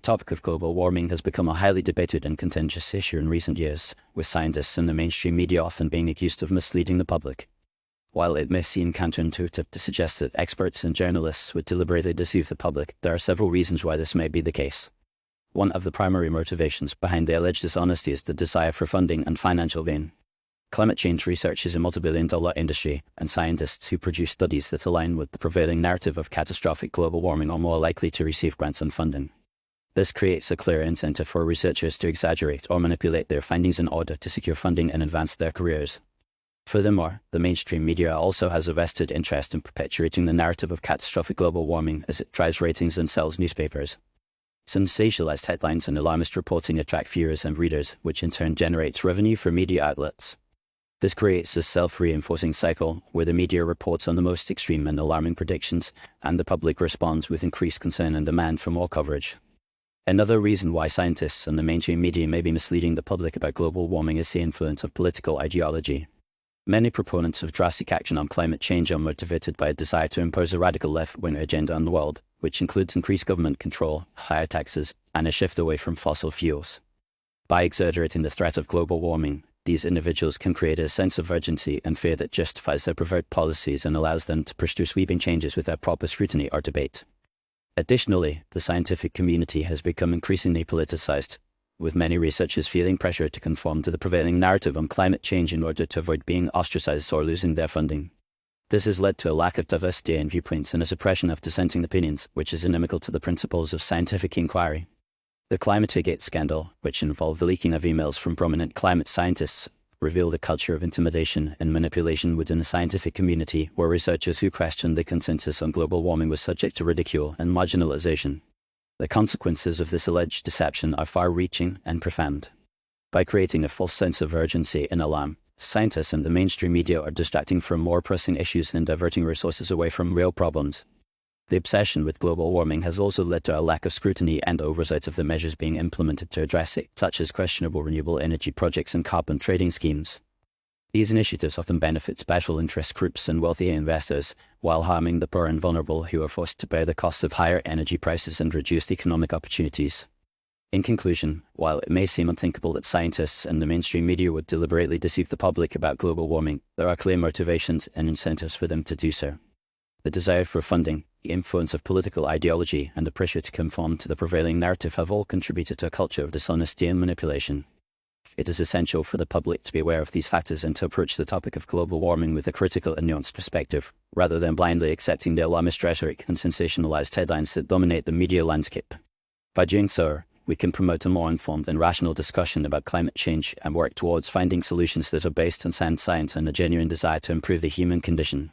topic of global warming has become a highly debated and contentious issue in recent years, with scientists and the mainstream media often being accused of misleading the public. While it may seem counterintuitive to suggest that experts and journalists would deliberately deceive the public, there are several reasons why this may be the case. One of the primary motivations behind the alleged dishonesty is the desire for funding and financial gain. Climate change research is a multi-billion-dollar industry, and scientists who produce studies that align with the prevailing narrative of catastrophic global warming are more likely to receive grants and funding. This creates a clear incentive for researchers to exaggerate or manipulate their findings in order to secure funding and advance their careers. Furthermore, the mainstream media also has a vested interest in perpetuating the narrative of catastrophic global warming as it drives ratings and sells newspapers. Sensationalized headlines and alarmist reporting attract viewers and readers, which in turn generates revenue for media outlets. This creates a self-reinforcing cycle where the media reports on the most extreme and alarming predictions, and the public responds with increased concern and demand for more coverage. Another reason why scientists and the mainstream media may be misleading the public about global warming is the influence of political ideology. Many proponents of drastic action on climate change are motivated by a desire to impose a radical left-wing agenda on the world, which includes increased government control, higher taxes, and a shift away from fossil fuels. By exaggerating the threat of global warming, these individuals can create a sense of urgency and fear that justifies their preferred policies and allows them to push through sweeping changes without proper scrutiny or debate. Additionally, the scientific community has become increasingly politicized, with many researchers feeling pressure to conform to the prevailing narrative on climate change in order to avoid being ostracized or losing their funding. This has led to a lack of diversity in viewpoints and a suppression of dissenting opinions, which is inimical to the principles of scientific inquiry. The Climategate scandal, which involved the leaking of emails from prominent climate scientists, revealed a culture of intimidation and manipulation within the scientific community, where researchers who questioned the consensus on global warming were subject to ridicule and marginalization. The consequences of this alleged deception are far-reaching and profound. By creating a false sense of urgency and alarm, scientists and the mainstream media are distracting from more pressing issues and diverting resources away from real problems. The obsession with global warming has also led to a lack of scrutiny and oversight of the measures being implemented to address it, such as questionable renewable energy projects and carbon trading schemes. These initiatives often benefit special interest groups and wealthy investors, while harming the poor and vulnerable who are forced to bear the costs of higher energy prices and reduced economic opportunities. In conclusion, while it may seem unthinkable that scientists and the mainstream media would deliberately deceive the public about global warming, there are clear motivations and incentives for them to do so. The desire for funding, the influence of political ideology, and the pressure to conform to the prevailing narrative have all contributed to a culture of dishonesty and manipulation. It is essential for the public to be aware of these factors and to approach the topic of global warming with a critical and nuanced perspective, rather than blindly accepting the alarmist rhetoric and sensationalized headlines that dominate the media landscape. By doing so, we can promote a more informed and rational discussion about climate change and work towards finding solutions that are based on sound science and a genuine desire to improve the human condition.